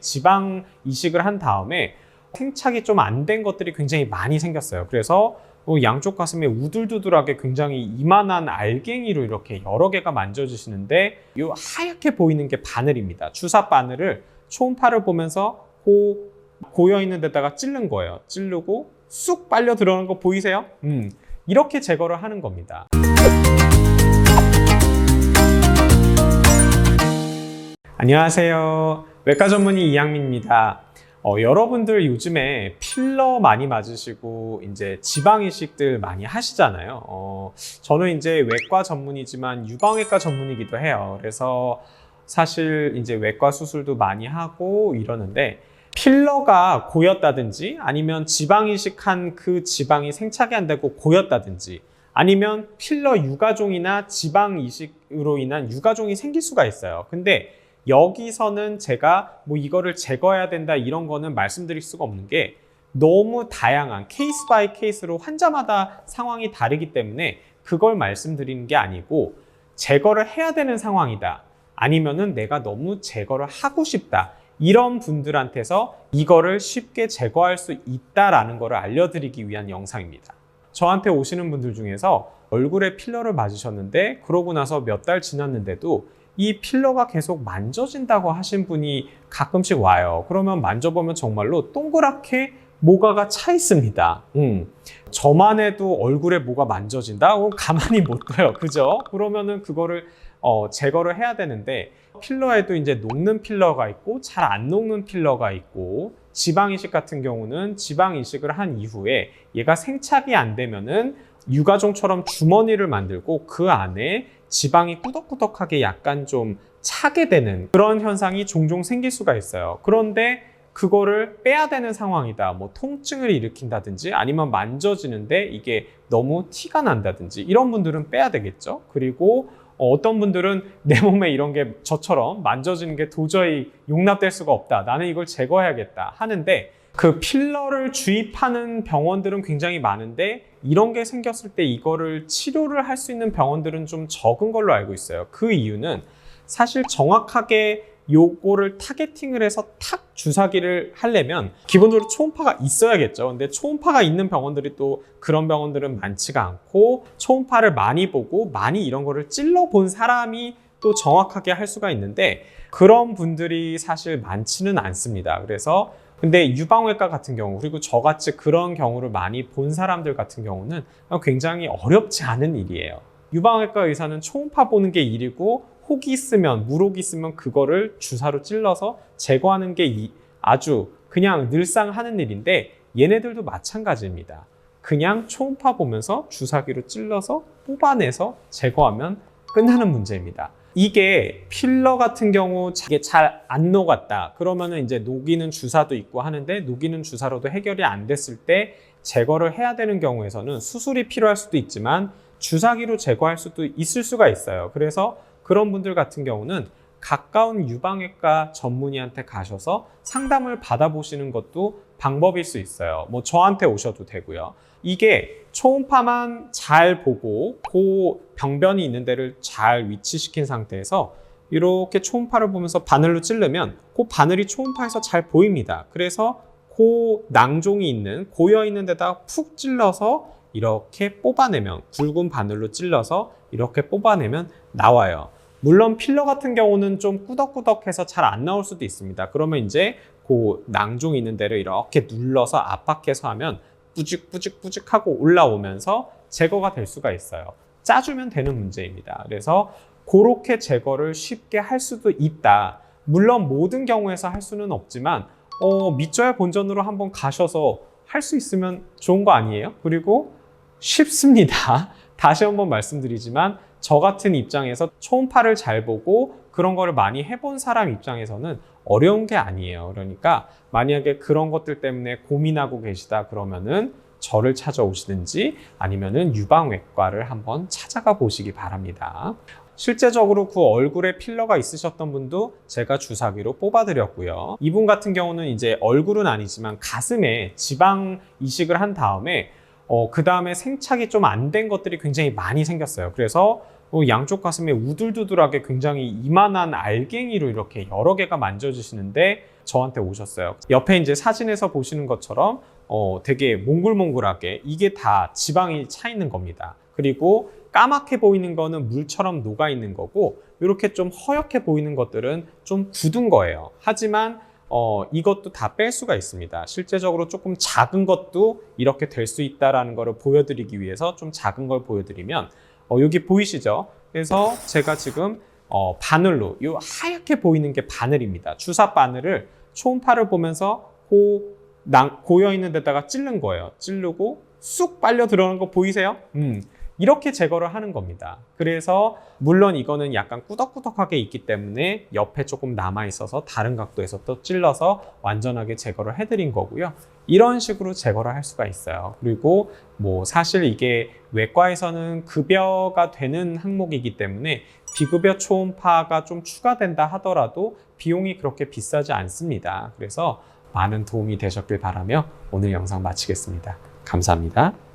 지방 이식을 한 다음에 생착이 좀 안 된 것들이 굉장히 많이 생겼어요. 그래서 양쪽 가슴에 우둘두둘하게 굉장히 이만한 알갱이로 이렇게 여러 개가 만져지시는데 이 하얗게 보이는 게 바늘입니다. 주사 바늘을 초음파를 보면서 고여 있는 데다가 찌른 거예요. 찌르고 쑥 빨려 들어오는 거 보이세요? 이렇게 제거를 하는 겁니다. 안녕하세요. 외과 전문의 이양민입니다. 여러분들 요즘에 필러 많이 맞으시고 이제 지방 이식들 많이 하시잖아요. 저는 이제 외과 전문이지만 유방외과 전문이기도 해요. 그래서 사실 이제 외과 수술도 많이 하고 이러는데 필러가 고였다든지 아니면 지방 이식한 그 지방이 생착이 안 되고 고였다든지 아니면 필러 유가종이나 지방 이식으로 인한 유가종이 생길 수가 있어요. 근데 여기서는 제가 뭐 이거를 제거해야 된다 이런 거는 말씀드릴 수가 없는 게 너무 다양한 케이스 바이 케이스로 환자마다 상황이 다르기 때문에 그걸 말씀드리는 게 아니고 제거를 해야 되는 상황이다. 아니면은 내가 너무 제거를 하고 싶다. 이런 분들한테서 이거를 쉽게 제거할 수 있다라는 거를 알려드리기 위한 영상입니다. 저한테 오시는 분들 중에서 얼굴에 필러를 맞으셨는데 그러고 나서 몇 달 지났는데도 이 필러가 계속 만져진다고 하신 분이 가끔씩 와요. 그러면 만져보면 정말로 동그랗게 뭐가가 차 있습니다. 저만 해도 얼굴에 뭐가 만져진다? 가만히 못 둬요. 그죠? 그러면은 그거를 제거를 해야 되는데 필러에도 이제 녹는 필러가 있고 잘 안 녹는 필러가 있고 지방 이식 같은 경우는 지방 이식을 한 이후에 얘가 생착이 안 되면은 유가종처럼 주머니를 만들고 그 안에 지방이 꾸덕꾸덕하게 약간 좀 차게 되는 그런 현상이 종종 생길 수가 있어요. 그런데 그거를 빼야 되는 상황이다. 뭐 통증을 일으킨다든지 아니면 만져지는데 이게 너무 티가 난다든지 이런 분들은 빼야 되겠죠. 그리고 어떤 분들은 내 몸에 이런 게 저처럼 만져지는 게 도저히 용납될 수가 없다. 나는 이걸 제거해야겠다 하는데 그 필러를 주입하는 병원들은 굉장히 많은데 이런 게 생겼을 때 이거를 치료를 할 수 있는 병원들은 좀 적은 걸로 알고 있어요. 그 이유는 사실 정확하게 요거를 타겟팅을 해서 탁 주사기를 하려면 기본적으로 초음파가 있어야겠죠. 근데 초음파가 있는 병원들이 또 그런 병원들은 많지가 않고 초음파를 많이 보고 많이 이런 거를 찔러 본 사람이 또 정확하게 할 수가 있는데 그런 분들이 사실 많지는 않습니다. 그래서 근데 유방외과 같은 경우 그리고 저같이 그런 경우를 많이 본 사람들 같은 경우는 굉장히 어렵지 않은 일이에요. 유방외과 의사는 초음파 보는 게 일이고 혹이 있으면 물혹이 있으면 그거를 주사로 찔러서 제거하는 게 아주 그냥 늘상 하는 일인데 얘네들도 마찬가지입니다. 그냥 초음파 보면서 주사기로 찔러서 뽑아내서 제거하면 끝나는 문제입니다. 이게 필러 같은 경우 이게 잘 안 녹았다. 그러면은 이제 녹이는 주사도 있고 하는데 녹이는 주사로도 해결이 안 됐을 때 제거를 해야 되는 경우에서는 수술이 필요할 수도 있지만 주사기로 제거할 수도 있을 수가 있어요. 그래서 그런 분들 같은 경우는 가까운 유방외과 전문의한테 가셔서 상담을 받아보시는 것도 방법일 수 있어요. 뭐 저한테 오셔도 되고요. 이게 초음파만 잘 보고 그 병변이 있는 데를 잘 위치시킨 상태에서 이렇게 초음파를 보면서 바늘로 찌르면 그 바늘이 초음파에서 잘 보입니다. 그래서 그 낭종이 있는 고여 있는 데다가 푹 찔러서 이렇게 뽑아내면 굵은 바늘로 찔러서 이렇게 뽑아내면 나와요. 물론 필러 같은 경우는 좀 꾸덕꾸덕해서 잘 안 나올 수도 있습니다. 그러면 이제 그 낭종 있는 데를 이렇게 눌러서 압박해서 하면 뿌직뿌직뿌직하고 올라오면서 제거가 될 수가 있어요. 짜주면 되는 문제입니다. 그래서 그렇게 제거를 쉽게 할 수도 있다. 물론 모든 경우에서 할 수는 없지만 밑져야 본전으로 한번 가셔서 할 수 있으면 좋은 거 아니에요? 그리고 쉽습니다. 다시 한번 말씀드리지만 저 같은 입장에서 초음파를 잘 보고 그런 거를 많이 해본 사람 입장에서는 어려운 게 아니에요. 그러니까 만약에 그런 것들 때문에 고민하고 계시다 그러면은 저를 찾아오시든지 아니면은 유방외과를 한번 찾아가 보시기 바랍니다. 실제적으로 그 얼굴에 필러가 있으셨던 분도 제가 주사기로 뽑아드렸고요. 이분 같은 경우는 이제 얼굴은 아니지만 가슴에 지방 이식을 한 다음에 그 다음에 생착이 좀 안 된 것들이 굉장히 많이 생겼어요. 그래서 또 양쪽 가슴에 우둘두둘하게 굉장히 이만한 알갱이로 이렇게 여러 개가 만져지시는데 저한테 오셨어요. 옆에 이제 사진에서 보시는 것처럼 되게 몽글몽글하게 이게 다 지방이 차 있는 겁니다. 그리고 까맣게 보이는 거는 물처럼 녹아 있는 거고 이렇게 좀 허옇게 보이는 것들은 좀 굳은 거예요. 하지만 이것도 다 뺄 수가 있습니다. 실제적으로 조금 작은 것도 이렇게 될 수 있다는 것을 보여드리기 위해서 좀 작은 걸 보여드리면 여기 보이시죠? 그래서 제가 지금 바늘로 이 하얗게 보이는 게 바늘입니다. 주사 바늘을 초음파를 보면서 고여 있는 데다가 찌른 거예요. 찌르고 쑥 빨려 들어가는 거 보이세요? 이렇게 제거를 하는 겁니다. 그래서 물론 이거는 약간 꾸덕꾸덕하게 있기 때문에 옆에 조금 남아 있어서 다른 각도에서 또 찔러서 완전하게 제거를 해드린 거고요. 이런 식으로 제거를 할 수가 있어요. 그리고 뭐 사실 이게 외과에서는 급여가 되는 항목이기 때문에 비급여 초음파가 좀 추가된다 하더라도 비용이 그렇게 비싸지 않습니다. 그래서 많은 도움이 되셨길 바라며 오늘 영상 마치겠습니다. 감사합니다.